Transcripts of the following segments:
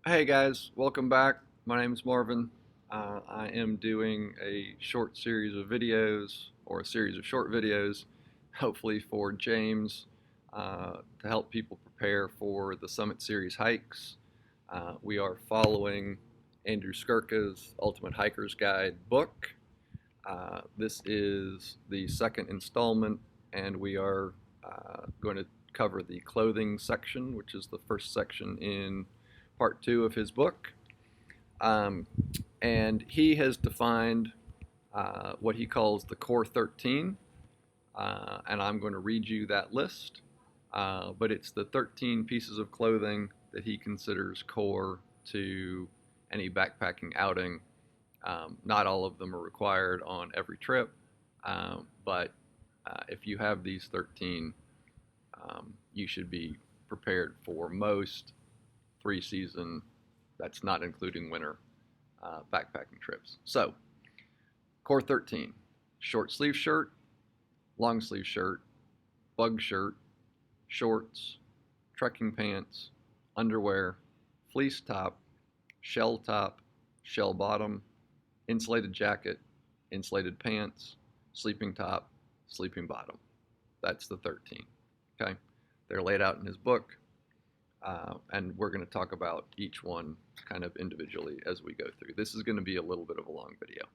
Hey guys, welcome back. My name is Marvin. I am doing a short series of videos, or a series of short videos, hopefully for James, to help people prepare for the Summit Series hikes. We are following Andrew Skirka's Ultimate Hiker's Guide book. This is the second installment, and we are going to cover the clothing section, which is the first section in part two of his book. Um, and he has defined what he calls the core 13. And I'm going to read you that list. But it's the 13 pieces of clothing that he considers core to any backpacking outing. Not all of them are required on every trip, but if you have these 13, you should be prepared for most three-season, that's not including winter, backpacking trips. So, core 13: short sleeve shirt, long sleeve shirt, bug shirt, shorts, trekking pants, underwear, fleece top, shell bottom, insulated jacket, insulated pants, sleeping top, sleeping bottom. That's the 13. Okay? They're laid out in his book, and we're going to talk about each one kind of individually as we go through. This is going to be a little bit of a long video.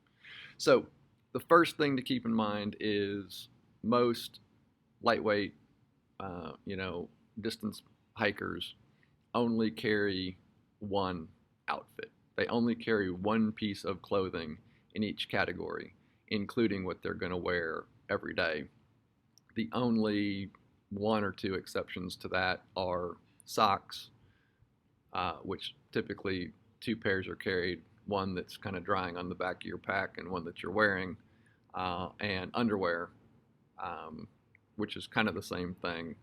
So, the first thing to keep in mind is most lightweight, distance hikers only carry one outfit. They only carry one piece of clothing in each category, including what they're going to wear every day. The only one or two exceptions to that are socks, which typically two pairs are carried, one that's kind of drying on the back of your pack and one that you're wearing, and underwear, um, which is kind of the same thing.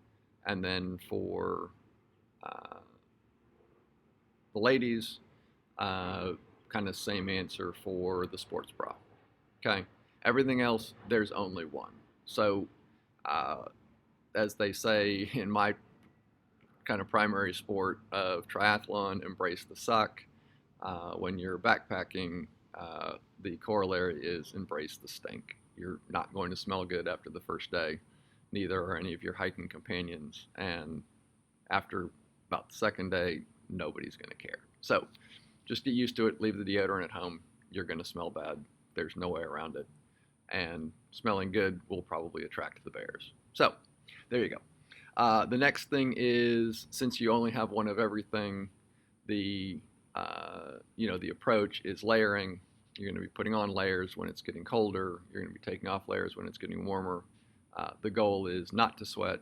And then for uh, the ladies, kind of same answer for the sports bra. Okay, everything else there's only one. So, uh, as they say in my kind of primary sport of triathlon, embrace the suck. When you're backpacking, the corollary is embrace the stink. You're not going to smell good after the first day, neither are any of your hiking companions. And after about the second day, nobody's going to care. So just get used to it. Leave the deodorant at home. You're going to smell bad. There's no way around it. And smelling good will probably attract the bears. So there you go. The next thing is, since you only have one of everything, the the approach is layering. You're going to be putting on layers when it's getting colder. You're going to be taking off layers when it's getting warmer. The goal is not to sweat,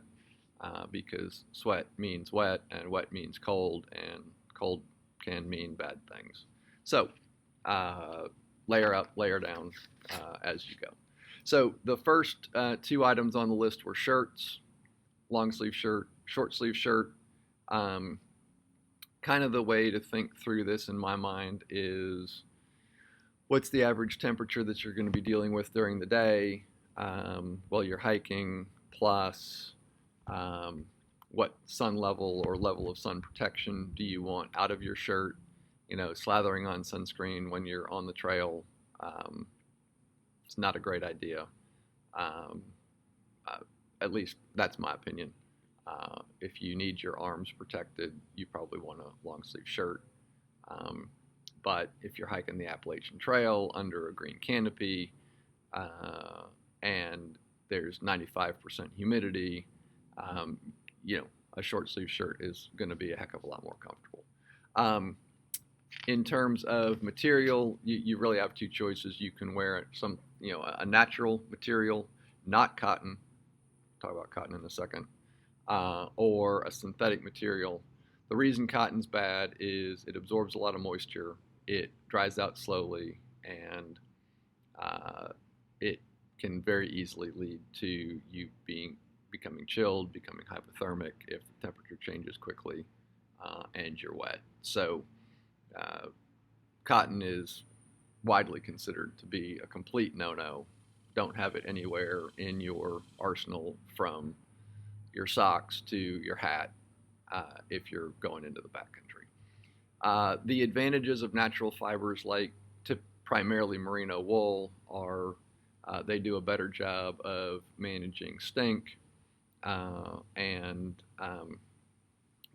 because sweat means wet, and wet means cold, and cold can mean bad things. So, uh, layer up, layer down as you go. So the first two items on the list were shirts, long sleeve shirt, short sleeve shirt. Um, Kind of the way to think through this in my mind is, what's the average temperature that you're going to be dealing with during the day while you're hiking, plus um, what sun level or level of sun protection do you want out of your shirt? Slathering on sunscreen when you're on the trail, um, it's not a great idea. Um, uh, at least that's my opinion. If you need your arms protected, you probably want a long sleeve shirt. Um, but if you're hiking the Appalachian Trail under a green canopy, uh, and there's 95% humidity, um, a short sleeve shirt is going to be a heck of a lot more comfortable. Um, in terms of material, you really have two choices. You can wear a natural material, not cotton. Talk about cotton in a second, or a synthetic material. The reason cotton's bad is it absorbs a lot of moisture, it dries out slowly, and uh, it can very easily lead to you becoming chilled, becoming hypothermic if the temperature changes quickly and you're wet. So, uh, cotton is widely considered to be a complete no-no. Don't have it anywhere in your arsenal, from your socks to your hat, if you're going into the backcountry. The advantages of natural fibers like primarily merino wool are they do a better job of managing stink, and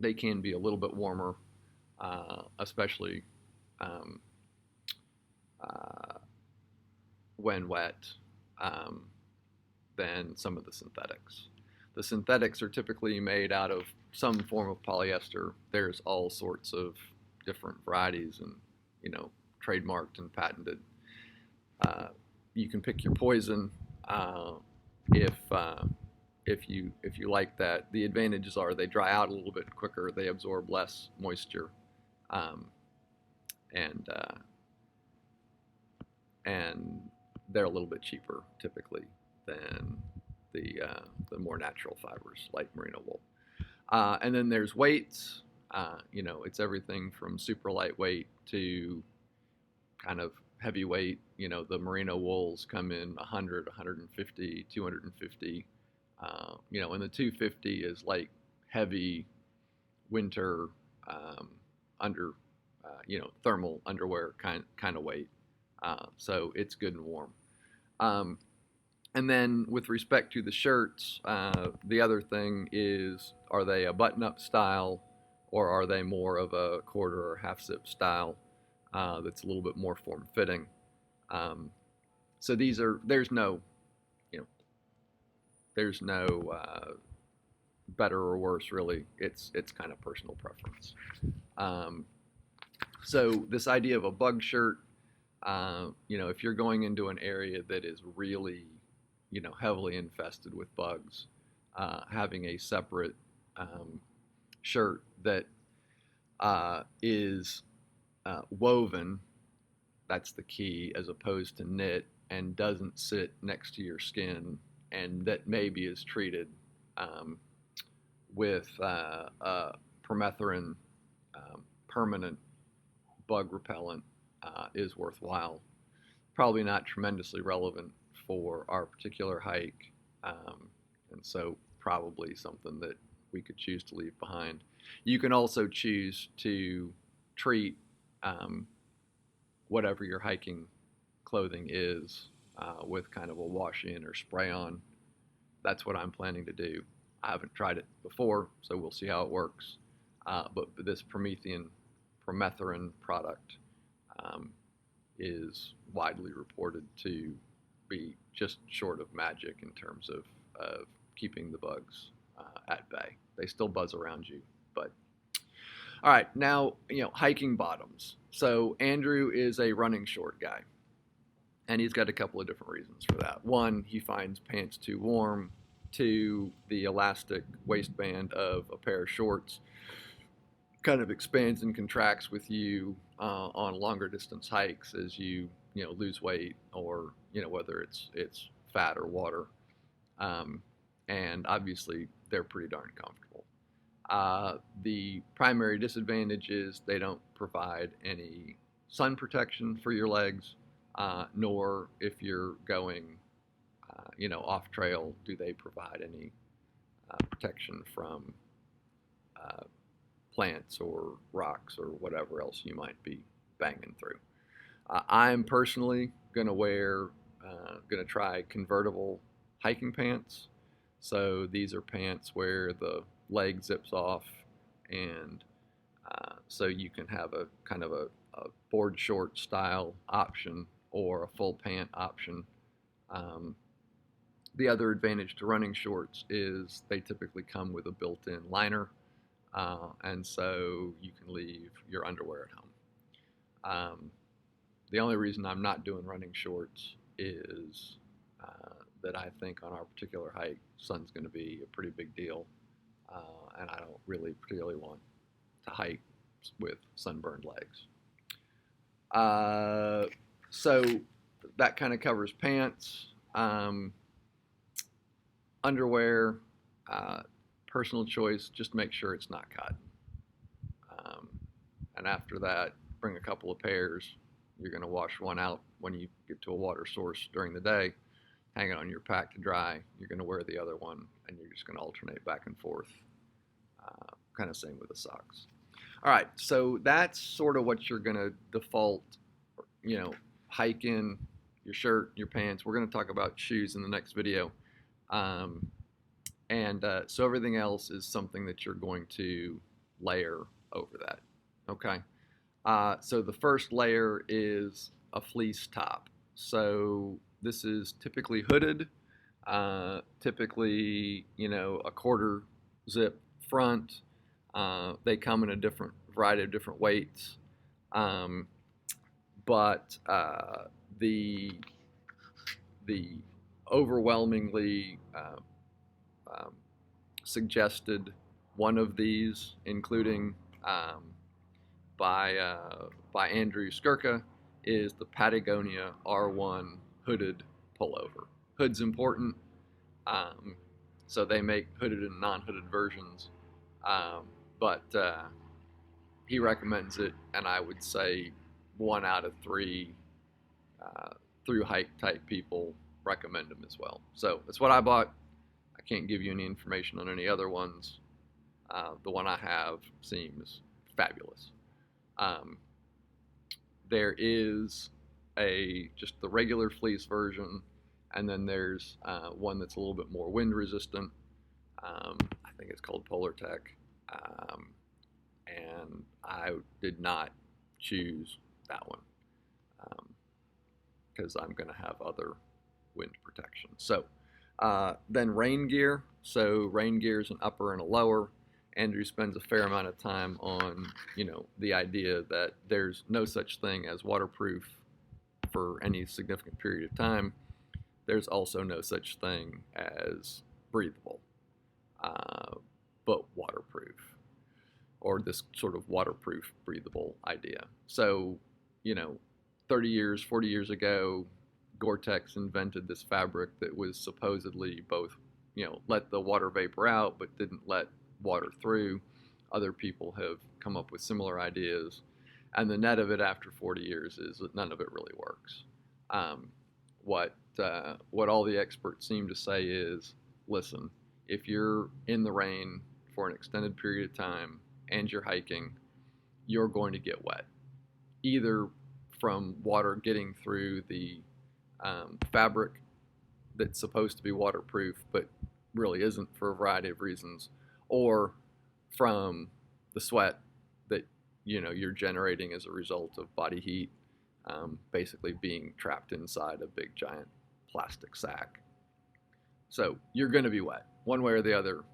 they can be a little bit warmer, especially um, uh, when wet, um, than some of the synthetics. The synthetics are typically made out of some form of polyester. There's all sorts of different varieties and, you know, trademarked and patented. Uh, you can pick your poison uh, if if you like that. The advantages are they dry out a little bit quicker, they absorb less moisture, um, and and they're a little bit cheaper typically than the more natural fibers like merino wool. And then there's weights. It's everything from super lightweight to kind of heavyweight. The merino wools come in 100, 150, 250. And the 250 is like heavy winter under, thermal underwear kind of weight. So it's good and warm. Um, and then with respect to the shirts, the other thing is, are they a button-up style, or are they more of a quarter or half zip style that's a little bit more form-fitting? So there's no, you know, there's no better or worse really. It's kind of personal preference. Um, so this idea of a bug shirt, if you're going into an area that is really, heavily infested with bugs, having a separate shirt that is woven, that's the key, as opposed to knit, and doesn't sit next to your skin, and that maybe is treated with permethrin permanent bug repellent, is worthwhile. Probably not tremendously relevant for our particular hike, and so probably something that we could choose to leave behind. You can also choose to treat whatever your hiking clothing is with kind of a wash in or spray on. That's what I'm planning to do. I haven't tried it before, so we'll see how it works. But this permethrin product is widely reported to be just short of magic in terms of keeping the bugs at bay. They still buzz around you, but all right. Now, hiking bottoms. So Andrew is a running short guy, and he's got a couple of different reasons for that. One, he finds pants too warm. Two, the elastic waistband of a pair of shorts kind of expands and contracts with you on longer distance hikes as you lose weight, or whether it's fat or water, and obviously they're pretty darn comfortable. The primary disadvantage is they don't provide any sun protection for your legs, nor if you're going off trail do they provide any protection from plants or rocks or whatever else you might be banging through. I'm personally going to try convertible hiking pants. So these are pants where the leg zips off, and so you can have a kind of a board short style option or a full pant option. The other advantage to running shorts is they typically come with a built-in liner, and so you can leave your underwear at home. The only reason I'm not doing running shorts is that I think on our particular hike, sun's going to be a pretty big deal, and I don't really particularly want to hike with sunburned legs. So that kind of covers pants. Underwear, personal choice, just make sure it's not cotton. And after that, bring a couple of pairs. You're going to wash one out when you get to a water source during the day, hang it on your pack to dry. You're going to wear the other one, and you're just going to alternate back and forth. Kind of same with the socks. All right, so that's sort of what you're going to default, you know, hike in: your shirt, your pants. We're going to talk about shoes in the next video. Um, and so everything else is something that you're going to layer over that. Okay. So the first layer is a fleece top. So this is typically hooded, typically, a quarter zip front. They come in a different variety of different weights. Um, but the the overwhelmingly um, suggested one of these, including um, by Andrew Skirka, is the Patagonia R1 hooded pullover. Hood's important, um, so they make hooded and non-hooded versions, but he recommends it, and I would say 1 out of 3 through hike type people recommend them as well. So that's what I bought. I can't give you any information on any other ones. The one I have seems fabulous. Um, there is just the regular fleece version, and then there's one that's a little bit more wind resistant. I think it's called Polartec, and I did not choose that one because I'm going to have other wind protection. So then rain gear. So rain gear is an upper and a lower. Andrew spends a fair amount of time on, the idea that there's no such thing as waterproof for any significant period of time. There's also no such thing as breathable, but waterproof, or this sort of waterproof, breathable idea. So, 30 years, 40 years ago, Gore-Tex invented this fabric that was supposedly both, let the water vapor out, but didn't let water through. Other people have come up with similar ideas, and the net of it after 40 years is that none of it really works. What all the experts seem to say is, listen, if you're in the rain for an extended period of time and you're hiking, you're going to get wet, either from water getting through the fabric that's supposed to be waterproof but really isn't for a variety of reasons, or from the sweat that you're generating as a result of body heat, basically being trapped inside a big giant plastic sack. So you're going to be wet one way or the other,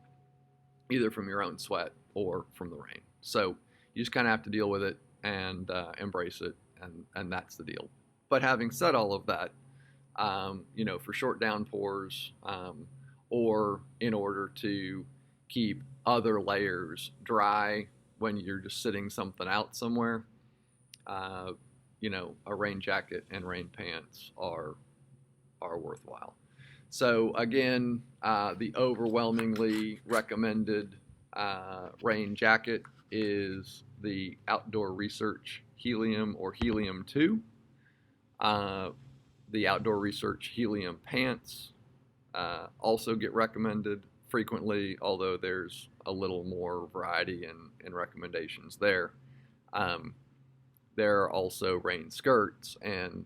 either from your own sweat or from the rain. So you just kind of have to deal with it and embrace it, and that's the deal. But having said all of that, for short downpours, or in order to keep other layers dry when you're just sitting something out somewhere, a rain jacket and rain pants are worthwhile. So again, the overwhelmingly recommended rain jacket is the Outdoor Research Helium or Helium 2. The Outdoor Research Helium pants also get recommended frequently, although there's a little more variety in recommendations there. There are also rain skirts, and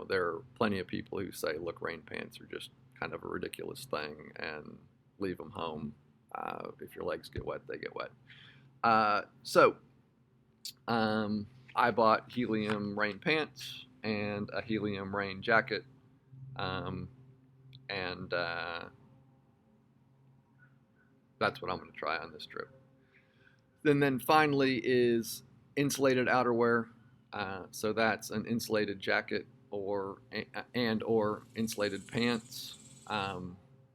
there are plenty of people who say, look, rain pants are just kind of a ridiculous thing, and leave them home. If your legs get wet, they get wet. So I bought helium rain pants and a helium rain jacket, and that's what I'm going to try on this trip. Then finally is insulated outerwear. So that's an insulated jacket or insulated pants.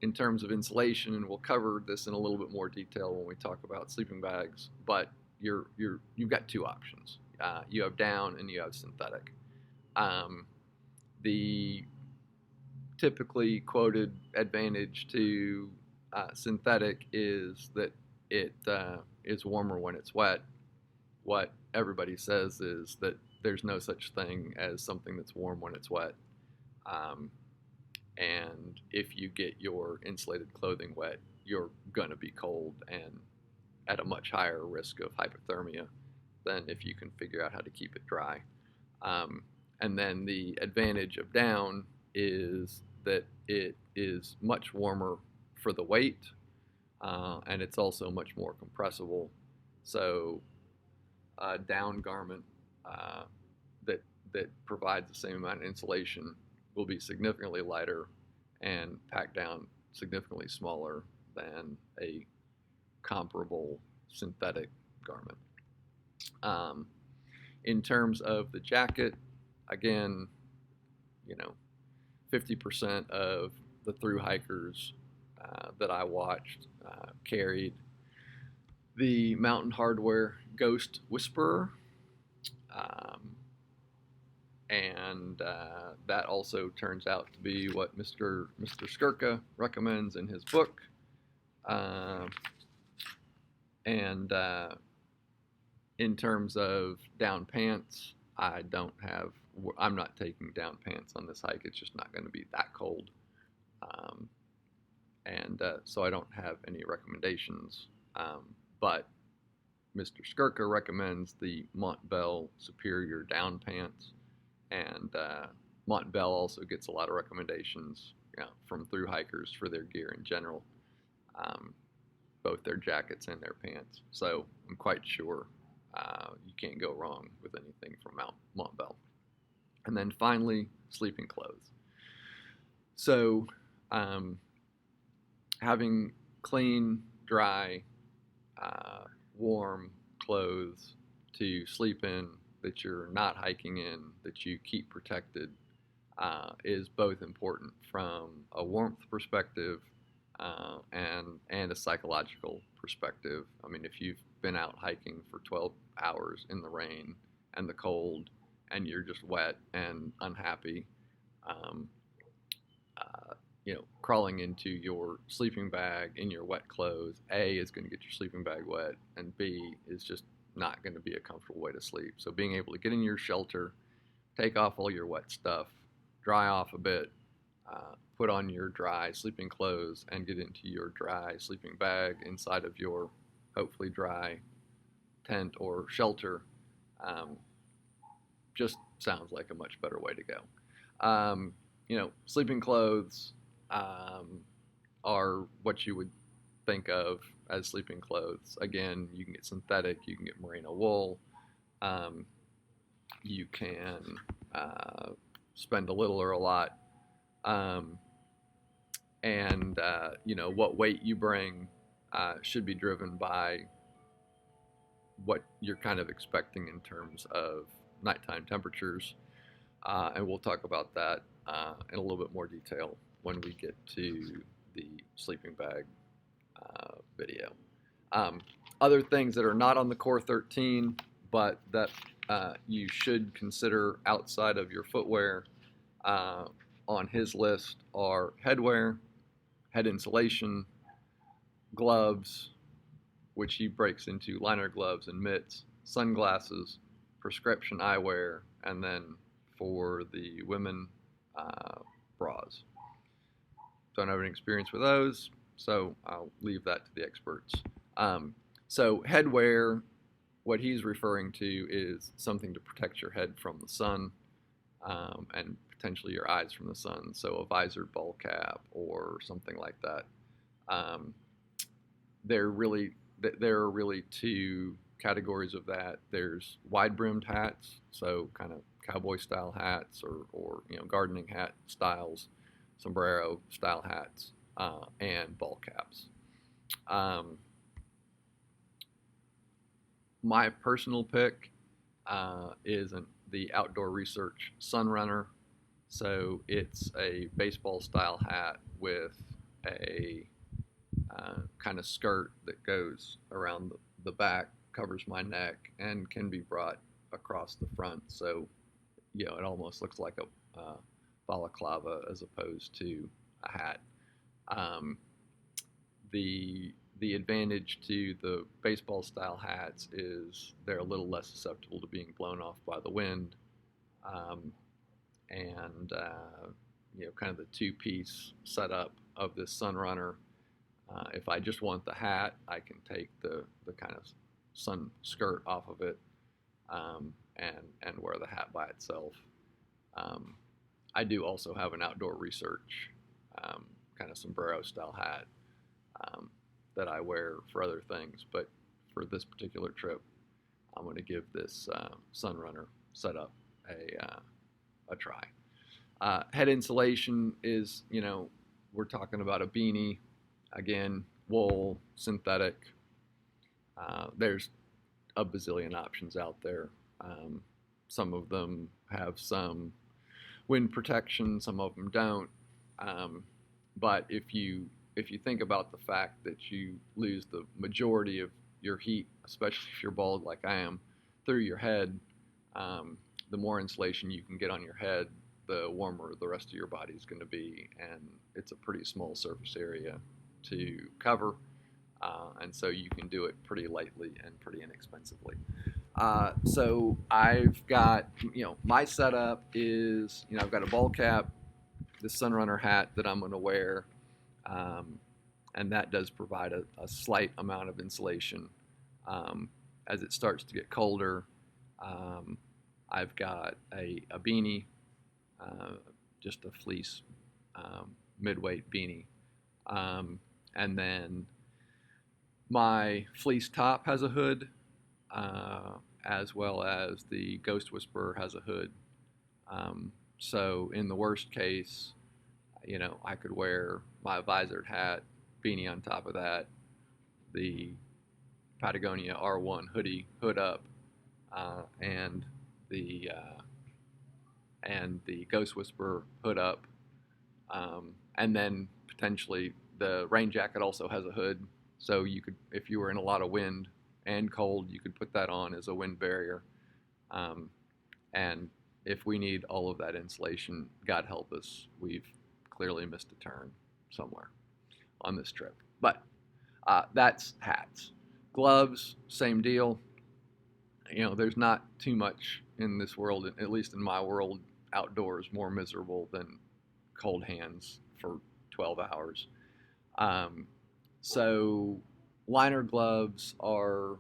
In terms of insulation, and we'll cover this in a little bit more detail when we talk about sleeping bags, but you've got 2 options. You have down and you have synthetic. The typically quoted advantage to synthetic is that it is warmer when it's wet. What everybody says is that there's no such thing as something that's warm when it's wet. And if you get your insulated clothing wet, you're going to be cold and at a much higher risk of hypothermia than if you can figure out how to keep it dry. Um, and then the advantage of down is that it is much warmer for the weight, and it's also much more compressible. So a down garment uh, that that provides the same amount of insulation will be significantly lighter and packed down significantly smaller than a comparable synthetic garment. Um, in terms of the jacket, again, you know, 50% of the through hikers that I watched carried the Mountain Hardwear Ghost Whisperer. Um, and that also turns out to be what Mr. Skirka recommends in his book. Uh, and in terms of down pants, I'm not taking down pants on this hike. It's just not going to be that cold. Um, and so I don't have any recommendations. But Mr. Skirka recommends the Montbell Superior down pants, and Montbell also gets a lot of recommendations, from through hikers for their gear in general, um, both their jackets and their pants. So I'm quite sure you can't go wrong with anything from Montbell. And then finally, sleeping clothes. So um, having clean, dry, warm clothes to sleep in that you're not hiking in, that you keep protected, is both important from a warmth perspective and a psychological perspective. I mean, if you've been out hiking for 12 hours in the rain and the cold, and you're just wet and unhappy, um, crawling into your sleeping bag in your wet clothes, A, is going to get your sleeping bag wet, and B, is just not going to be a comfortable way to sleep. So being able to get in your shelter, take off all your wet stuff, dry off a bit, put on your dry sleeping clothes, and get into your dry sleeping bag inside of your hopefully dry tent or shelter, just sounds like a much better way to go. Sleeping clothes are what you would think of as sleeping clothes. Again, you can get synthetic, you can get merino wool, you can spend a little or a lot, and what weight you bring should be driven by what you're kind of expecting in terms of nighttime temperatures, and we'll talk about that in a little bit more detail when we get to the sleeping bag video. Other things that are not on the Core 13, but that you should consider outside of your footwear on his list are headwear, head insulation, gloves, which he breaks into liner gloves and mitts, sunglasses, prescription eyewear, and then for the women, bras. Don't have any experience with those, so I'll leave that to the experts. So headwear, what he's referring to is something to protect your head from the sun, and potentially your eyes from the sun. So a visored ball cap or something like that. There are really two categories of that. There's wide-brimmed hats, so kind of cowboy-style hats or gardening hat styles, sombrero style hats, and ball caps. My personal pick is the Outdoor Research Sunrunner. So it's a baseball style hat with a kind of skirt that goes around the back, covers my neck, and can be brought across the front. So, it almost looks like a balaclava as opposed to a hat. The advantage to the baseball style hats is they're a little less susceptible to being blown off by the wind, and kind of the two-piece setup of this Sunrunner. If I just want the hat, I can take the kind of sun skirt off of it, and wear the hat by itself. Um, I do also have an outdoor research kind of sombrero style hat um, that I wear for other things, but for this particular trip, I'm going to give this Sunrunner setup a try. Head insulation is, we're talking about a beanie, again, wool, synthetic. There's a bazillion options out there. Some of them have some wind protection, some of them don't. But if you think about the fact that you lose the majority of your heat, especially if you're bald like I am, through your head, the more insulation you can get on your head, the warmer the rest of your body is going to be, and it's a pretty small surface area to cover, and so you can do it pretty lightly and pretty inexpensively. So I've got, my setup is, I've got a ball cap, the Sunrunner hat that I'm going to wear, um, and that does provide a slight amount of insulation. As it starts to get colder, um, I've got a beanie, uh, just a fleece mid-weight beanie, and then my fleece top has a hood, as well as the Ghost Whisperer has a hood. So in the worst case, I could wear my visored hat, beanie on top of that, the Patagonia R1 hoodie, hood up, and the Ghost Whisperer hood up, and then potentially the rain jacket also has a hood, so you could, if you were in a lot of wind and cold, you could put that on as a wind barrier. And if we need all of that insulation, God help us, we've clearly missed a turn somewhere on this trip. But that's hats. Gloves, same deal. There's not too much in this world, at least in my world, outdoors, more miserable than cold hands for 12 hours. So liner gloves are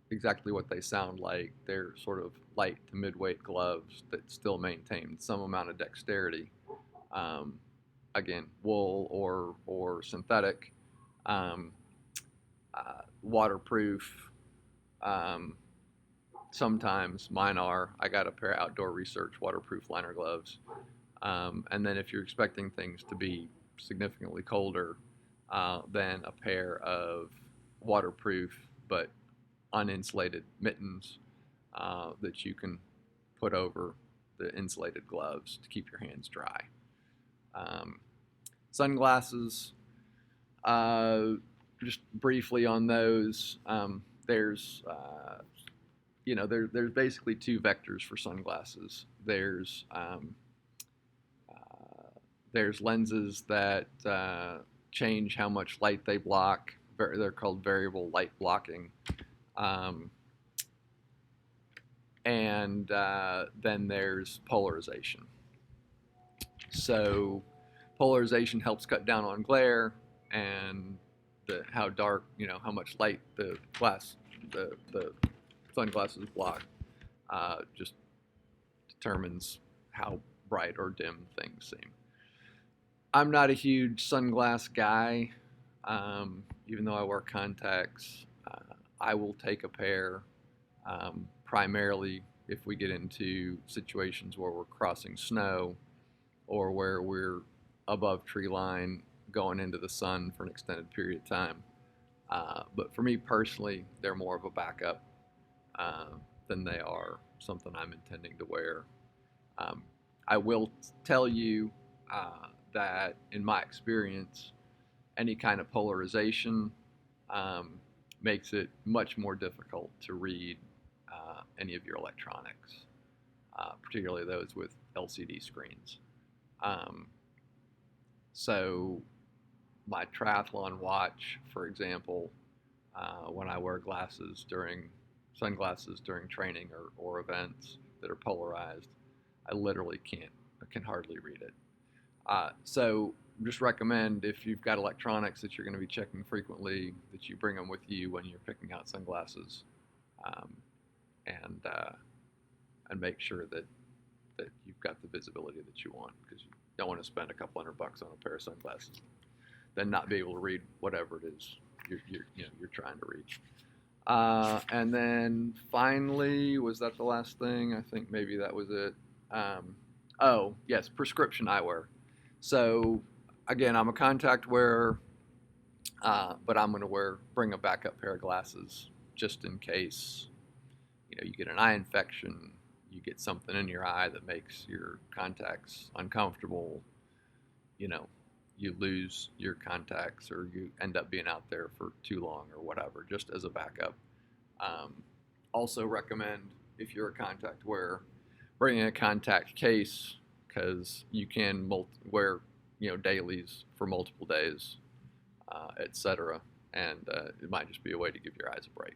exactly what they sound like. They're sort of light to mid-weight gloves that still maintain some amount of dexterity. Again, wool or synthetic, waterproof. Sometimes mine are. I got a pair of Outdoor Research waterproof liner gloves. And then if you're expecting things to be significantly colder, then a pair of waterproof but uninsulated mittens that you can put over the insulated gloves to keep your hands dry. Sunglasses, just briefly on those, there's there's basically two vectors for sunglasses. There's lenses that change how much light they block. They're called variable light blocking. And then there's polarization. So polarization helps cut down on glare, and how dark, how much light the sunglasses block just determines how bright or dim things seem. I'm not a huge sunglass guy, even though I wear contacts. I will take a pair, primarily if we get into situations where we're crossing snow or where we're above tree line going into the sun for an extended period of time. But for me personally, they're more of a backup than they are something I'm intending to wear. I will tell you that in my experience, any kind of polarization makes it much more difficult to read any of your electronics, particularly those with LCD screens. So my triathlon watch, for example, when I wear sunglasses during training or events that are polarized, I literally can hardly read it. So just recommend, if you've got electronics that you're going to be checking frequently, that you bring them with you when you're picking out sunglasses. and make sure that you've got the visibility that you want, because you don't want to spend a couple $100 on a pair of sunglasses, then not be able to read whatever it is you're trying to read. And then finally, was that the last thing? I think maybe that was it. Oh yes, prescription eyewear. So again, I'm a contact wearer, but I'm going to bring a backup pair of glasses just in case you get an eye infection, you get something in your eye that makes your contacts uncomfortable, you lose your contacts, or you end up being out there for too long or whatever, just as a backup. Also recommend, if you're a contact wearer, bringing a contact case, because you can wear dailies for multiple days, etc. And it might just be a way to give your eyes a break.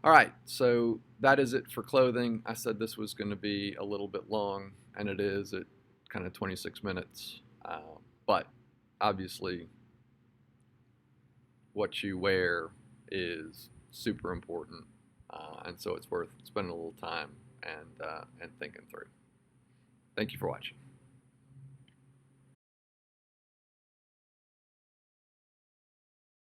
All right, so that is it for clothing. I said this was going to be a little bit long, and it is at kind of 26 minutes. But obviously, what you wear is super important, and so it's worth spending a little time and thinking through. Thank you for watching.